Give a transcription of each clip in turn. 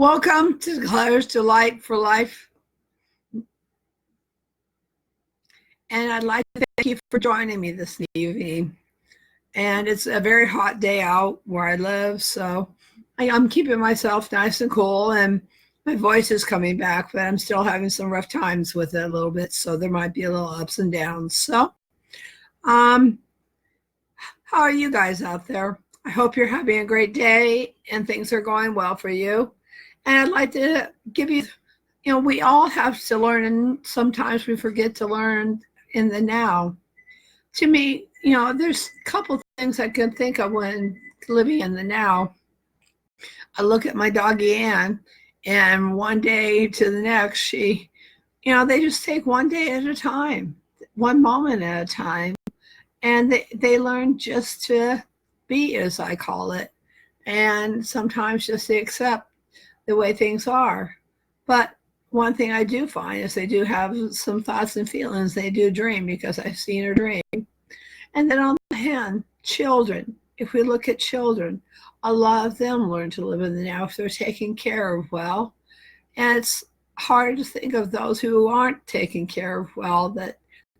Welcome to Claire's Delight for Life. And I'd like to thank you for joining me this evening. And it's a very hot day out where I live, so I'm keeping myself nice and cool, and my voice is coming back, but I'm still having some rough times with it a little bit, so there might be a little ups and downs. So, how are you guys out there? I hope you're having a great day and things are going well for you. And I'd like to give you, we all have to learn, and sometimes we forget to learn in the now. To me, there's a couple things I can think of when living in the now. I look at my doggy Ann, and one day to the next, they just take one day at a time, one moment at a time, and they learn just to be, as I call it, and sometimes just to accept the way things are. But one thing I do find is they do have some thoughts and feelings. They do dream, because I've seen her dream. And then on the hand, children, if we look at children, a lot of them learn to live in the now if they're taken care of well. And it's hard to think of those who aren't taken care of well,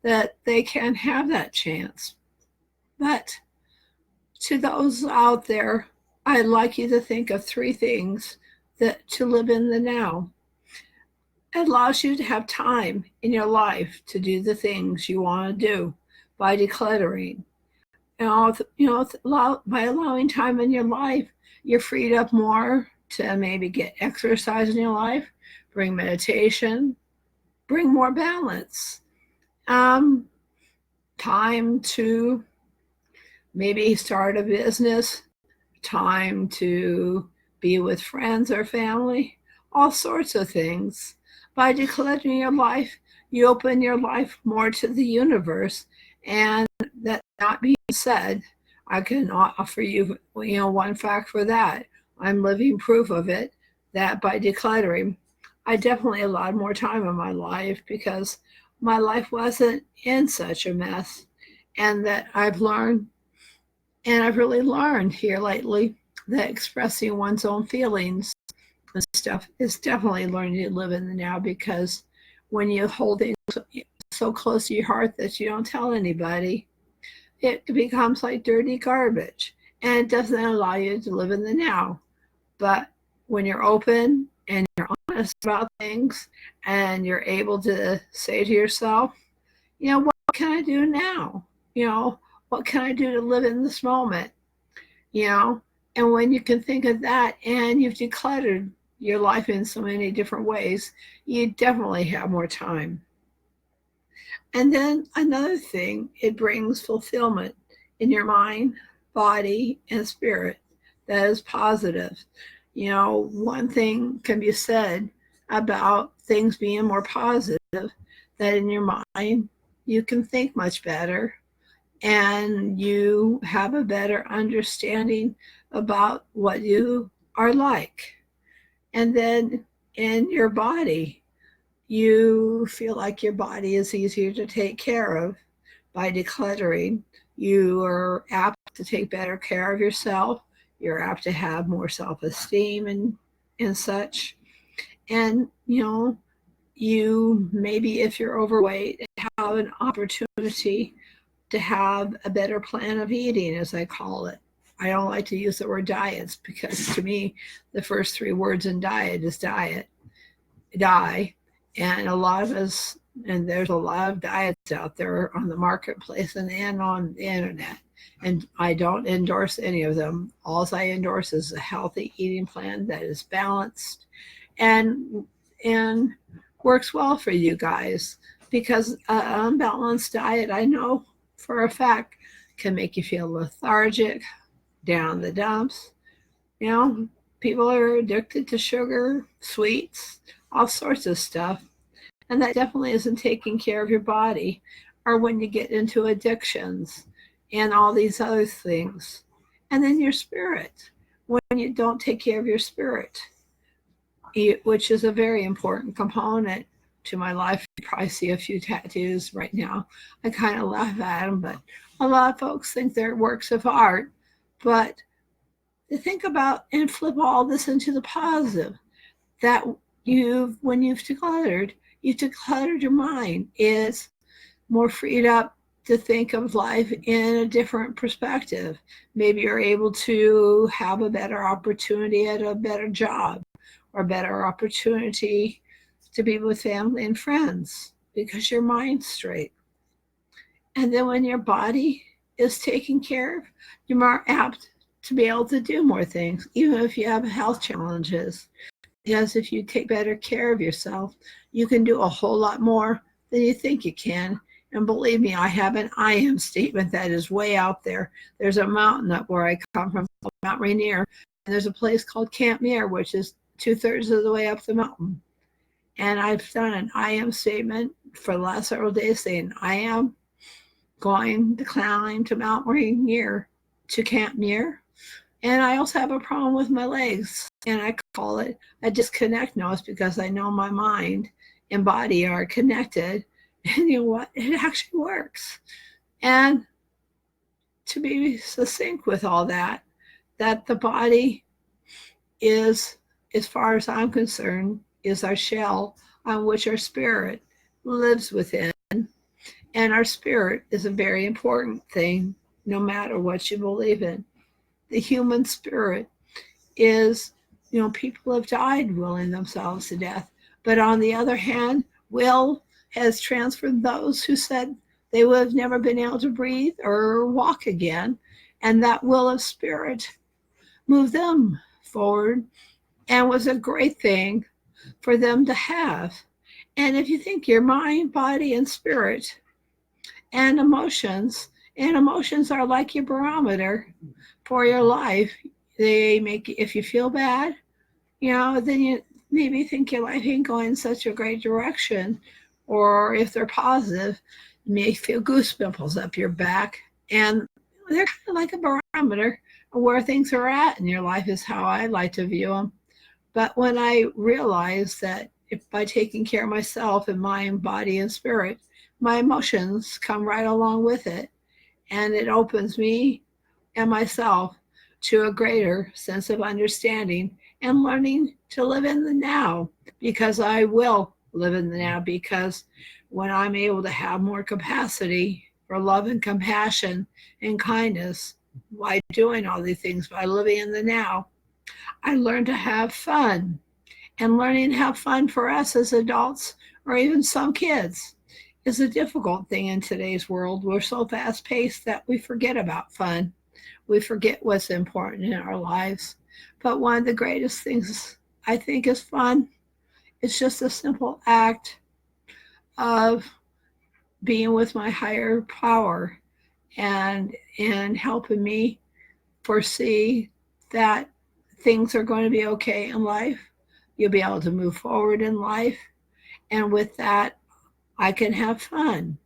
that they can have that chance. But to those out there, I'd like you to think of three things that to live in the now. It allows you to have time in your life to do the things you want to do by decluttering. By allowing time in your life, you're freed up more to maybe get exercise in your life, bring meditation, bring more balance. Time to maybe start a business, time to be with friends or family, all sorts of things. By decluttering your life, you open your life more to the universe. And that not being said, I can offer you, one fact for that. I'm living proof of it, that by decluttering, I definitely allowed more time in my life, because my life wasn't in such a mess. And that I've learned, and I've really learned here lately, that expressing one's own feelings and stuff is definitely learning to live in the now, because when you hold it so close to your heart that you don't tell anybody, it becomes like dirty garbage, and it doesn't allow you to live in the now. But when you're open and you're honest about things, and you're able to say to yourself, what can I do now? What can I do to live in this moment? And when you can think of that, and you've decluttered your life in so many different ways, you definitely have more time. And then another thing, it brings fulfillment in your mind, body, and spirit that is positive. One thing can be said about things being more positive, that in your mind, you can think much better, and you have a better understanding about what you are like. And then in your body, you feel like your body is easier to take care of by decluttering. You are apt to take better care of yourself. You're apt to have more self-esteem and such. And, you maybe, if you're overweight, have an opportunity to have a better plan of eating, as I call it. I don't like to use the word diets, because to me, the first three words in diet is die. And a lot of us, and there's a lot of diets out there on the marketplace and on the internet. And I don't endorse any of them. All I endorse is a healthy eating plan that is balanced and works well for you guys. Because an unbalanced diet, I know for a fact, can make you feel lethargic, down the dumps. People are addicted to sugar, sweets, all sorts of stuff. And that definitely isn't taking care of your body. Or when you get into addictions and all these other things. And then your spirit, when you don't take care of your spirit, which is a very important component to my life. You probably see a few tattoos right now. I kind of laugh at them, but a lot of folks think they're works of art. But to think about and flip all this into the positive, that when you've decluttered your mind. Is more freed up to think of life in a different perspective. Maybe you're able to have a better opportunity at a better job, or better opportunity to be with family and friends because your mind's straight. And then when your body is taken care of, you're more apt to be able to do more things, even if you have health challenges. Because if you take better care of yourself, you can do a whole lot more than you think you can. And believe me, I have an I am statement that is way out there. There's a mountain up where I come from called Mount Rainier, and there's a place called Camp Muir, which is 2/3 of the way up the mountain. And I've done an I am statement for the last several days saying, I am going to climb to Mount Rainier, to Camp Muir. And I also have a problem with my legs, and I call it a disconnect nose because I know my mind and body are connected. And you know what? It actually works. And to be succinct with all that, that the body is, as far as I'm concerned, is our shell on which our spirit lives within. And our spirit is a very important thing, no matter what you believe in. The human spirit is, people have died willing themselves to death. But on the other hand, will has transferred those who said they would have never been able to breathe or walk again. And that will of spirit moved them forward and was a great thing for them to have. And if you think your mind, body, and spirit and emotions are like your barometer for your life. They make, if you feel bad, then you maybe think your life ain't going in such a great direction. Or if they're positive, you may feel goosebumps up your back. And they're kind of like a barometer of where things are at in your life, is how I like to view them. But when I realized that if by taking care of myself and mind, body, and spirit, my emotions come right along with it. And it opens me and myself to a greater sense of understanding and learning to live in the now, because I will live in the now. Because when I'm able to have more capacity for love and compassion and kindness by doing all these things, by living in the now, I learn to have fun. And learning to have fun for us as adults, or even some kids, is a difficult thing in today's world. We're so fast paced that we forget about fun. We forget what's important in our lives. But one of the greatest things I think is fun. It's just a simple act of being with my higher power and helping me foresee that things are going to be okay in life. You'll be able to move forward in life. And with that, I can have fun.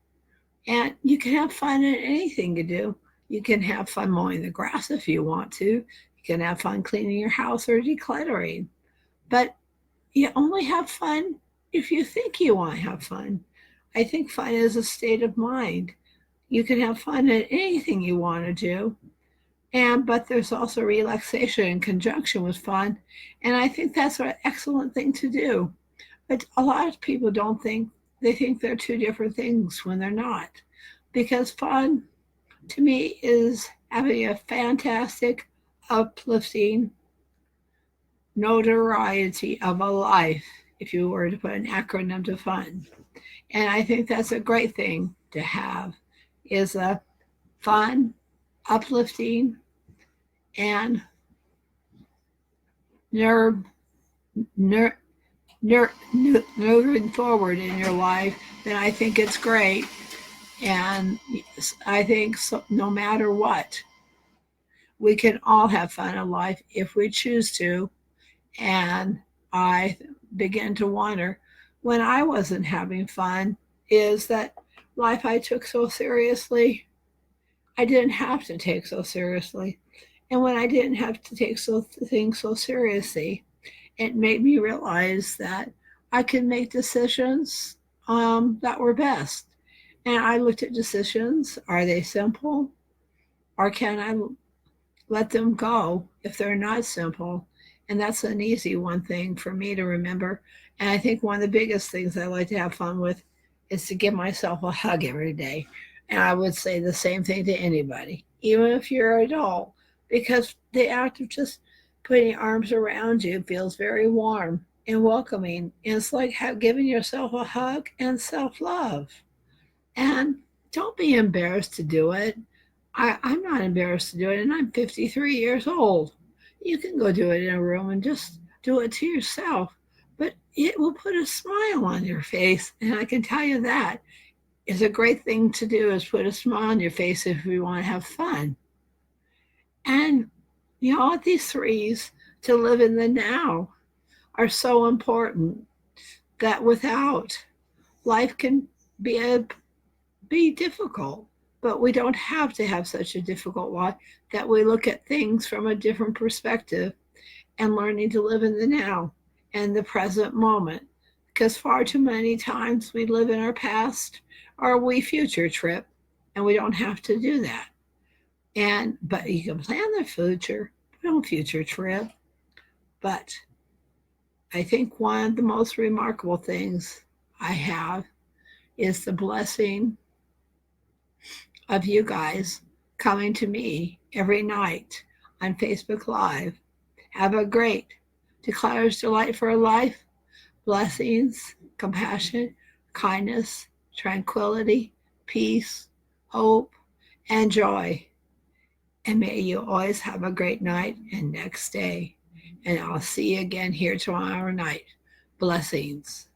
And you can have fun in anything you do. You can have fun mowing the grass if you want to. You can have fun cleaning your house or decluttering. But you only have fun if you think you want to have fun. I think fun is a state of mind. You can have fun in anything you want to do. But there's also relaxation in conjunction with fun. And I think that's an excellent thing to do. But a lot of people don't think, they think they're two different things when they're not. Because fun, to me, is having a fantastic, uplifting notoriety of a life, if you were to put an acronym to fun. And I think that's a great thing to have, is a fun, uplifting, and nerve, nerve, moving forward in your life. Then I think it's great. And I think so, no matter what, we can all have fun in life if we choose to. And I begin to wonder, when I wasn't having fun, is that life I took so seriously, I didn't have to take so seriously. And when I didn't have to take things so seriously, it made me realize that I could make decisions that were best. And I looked at decisions. Are they simple? Or can I let them go if they're not simple? And that's an easy one thing for me to remember. And I think one of the biggest things I like to have fun with is to give myself a hug every day. And I would say the same thing to anybody, even if you're an adult, because the act of just putting arms around you feels very warm and welcoming. And it's like giving yourself a hug and self love. And don't be embarrassed to do it. I'm not embarrassed to do it, and I'm 53 years old. You can go do it in a room and just do it to yourself, but it will put a smile on your face. And I can tell you that is a great thing to do, is put a smile on your face if you want to have fun. And all these threes to live in the now are so important, that without, life can be difficult, but we don't have to have such a difficult life, that we look at things from a different perspective and learning to live in the now and the present moment. Because far too many times we live in our past, or we future trip, and we don't have to do that. But you can plan the future, but don't future trip. But I think one of the most remarkable things I have is the blessing of you guys coming to me every night on Facebook Live. Have a great Declutters Delight for a Life. Blessings, compassion, kindness, tranquility, peace, hope, and joy. And may you always have a great night and next day. And I'll see you again here tomorrow night. Blessings.